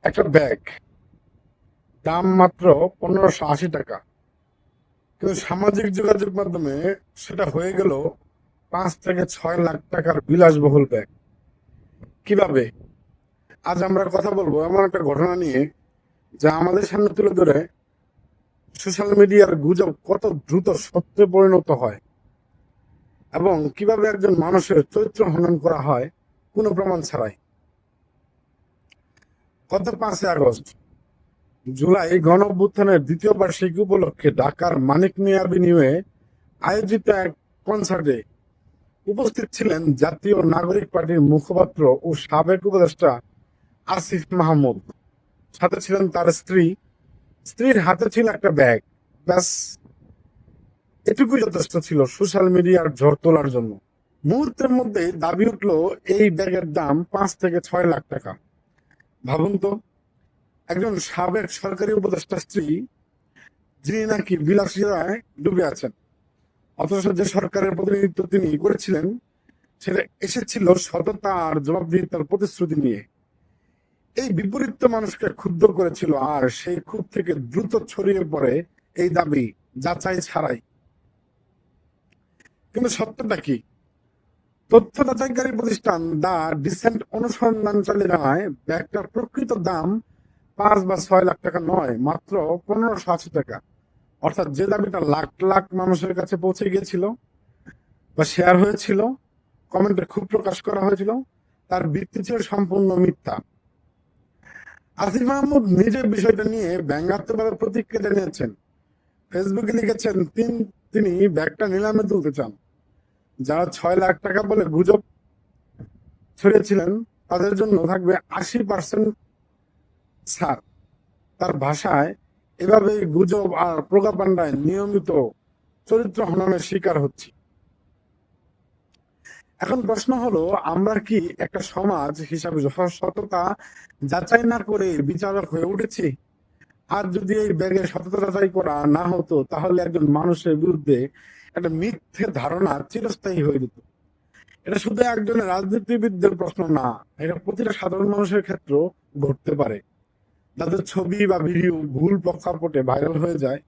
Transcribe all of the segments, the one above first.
একটা ব্যাগ দাম মাত্র 1580 টাকা, কিন্তু সামাজিক যোগাযোগ মাধ্যমে সেটা হয়ে গেল 5 থেকে 6 লাখ টাকার বিলাসবহুল ব্যাগ। কিভাবে? আজ আমরা কথা বলবো এমন একটা ঘটনা নিয়ে, যা আমাদের সামনে তুলে ধরে সোশ্যাল মিডিয়ার গুজব কত দ্রুত সত্যে পরিণত হয় এবং কিভাবে একজন মানুষের চরিত্র হনন করা হয় কোনো প্রমাণ ছাড়াই। গত 5ই আগস্ট, জুলাই গণ অভ্যুত্থানের দ্বিতীয় বার্ষিকী উপলক্ষে ঢাকার মানিক মিয়া এভিনিউয়ে আয়োজিত এক কনসার্টে উপস্থিত ছিলেন জাতীয় নাগরিক পার্টির মুখপাত্র ও সাবেক উপদেষ্টা আসিফ মাহমুদ। সাথে ছিলেন তার স্ত্রী। স্ত্রীর হাতে ছিল একটা ব্যাগ। ব্যাস, এটুকুই যথেষ্ট ছিল সোশ্যাল মিডিয়ার ঝড় তোলার জন্য। মুহূর্তের মধ্যে দাবি উঠল এই ব্যাগের দাম 5 থেকে 6 লাখ টাকা। ভাবুন তো, একজন সাবেক সরকারি উপদেষ্টা স্ত্রী, যিনি নাকি বিলাসিতায় ডুবে আছেন, অথচ যে সরকারের প্রতিনিধিত্ব তিনি করেছিলেন সেটা এসেছিল সততা আর জবাবদিহিতার প্রতিশ্রুতি নিয়ে। এই বিপরীত মানুষকে ক্ষুব্ধ করেছিল, আর সেই ক্ষোভ থেকে দ্রুত ছড়িয়ে পড়ে এই দাবি যাচাই ছাড়াই। কিন্তু সত্যটা কি? তথ্য যাচাইকারী প্রতিষ্ঠান দা ডিসেন্ট অনুসন্ধান চালিয়ে জানায় ব্যাগটার প্রকৃত দাম 5 বা 6 লাখ টাকা নয়, মাত্র 1580 টাকা। অর্থাৎ যে দাবিটা লাখ লাখ মানুষের কাছে পৌঁছে গিয়েছিল বা শেয়ার হয়েছিল, কমেন্টে খুব প্রকাশ করা হয়েছিল, তার ভিত্তি ছিল সম্পূর্ণ মিথ্যা। আসিফ মাহমুদ নিজের বিষয়টা নিয়ে ব্যঙ্গাত্মকভাবে প্রতিক্রিয়া জানিয়েছেন। ফেসবুকে লিখেছেন তিনি ব্যাগটা নিলামে তুলতে চান। যারা 6 লাখ টাকা বলে গুজব ছড়িয়েছিলেন তাদের জন্য থাকবে 80% ছাড়। তার ভাষায়, এভাবে গুজব আর প্রোপাগান্ডায় নিয়মিত চরিত্র হননের শিকার হচ্ছি। এখন প্রশ্ন হলো, আমরা কি একটা সমাজ হিসাবে সততা যাচাই না করে বিচারক হয়ে উঠেছি? আর যদি এই ব্যাগের সততা যাচাই করা না হতো, তাহলে একজন মানুষের বিরুদ্ধে একটা মিথ্যে ধারণা চিরস্থায়ী হয়ে যেত। এটা শুধু একজন রাজনীতিবিদদের প্রশ্ন না, এটা প্রতিটা সাধারণ মানুষের ক্ষেত্রেও ঘটতে পারে, যাদের ছবি বা ভিডিও ভুল প্রেক্ষাপটে ভাইরাল হয়ে যায়।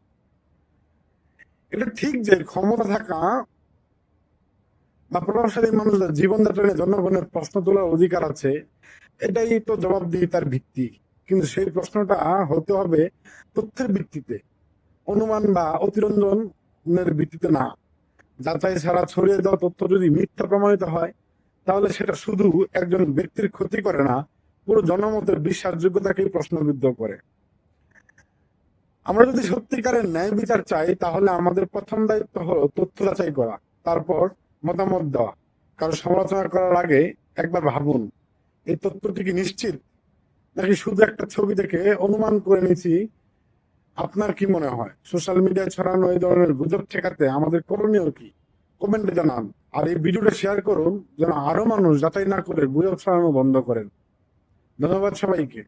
এটা ঠিক যে ক্ষমতা থাকা বা প্রভাবশালী মানুষদের জীবনযাত্রা নিয়ে জনগণের প্রশ্ন তোলার অধিকার আছে, এটাই তো জবাবদিহিতার ভিত্তি। কিন্তু সেই প্রশ্নটা হতে হবে তথ্যের ভিত্তিতে, অনুমান বা অতিরঞ্জনের ভিত্তিতে না। যাচাই ছাড়া ছড়িয়ে দেওয়া তথ্য যদি মিথ্যা প্রমাণিত হয়, তাহলে সেটা শুধু একজন ব্যক্তির ক্ষতি করে না, পুরো জনমতের বিশ্বাসযোগ্যতাকেই প্রশ্নবিদ্ধ করে। আমরা যদি সত্যিকারের ন্যায় বিচার চাই, তাহলে আমাদের প্রথম দায়িত্ব হলো তথ্য যাচাই করা, তারপর মতামত দেওয়া। কারো সমালোচনা করার আগে একবার ভাবুন, এই তথ্যটি কি নিশ্চিত, নাকি শুধু একটা ছবি দেখে অনুমান করে নিয়েছি। আপনার কি মনে হয়, সোশ্যাল মিডিয়ায় ছড়ানো এই ধরনের গুজব ঠেকাতে আমাদের করণীয় কি? কমেন্টে জানান। আর এই ভিডিওটা শেয়ার করুন, যেন আরো মানুষ যাচাই না করে গুজব ছড়ানো বন্ধ করেন। ধন্যবাদ সবাইকে।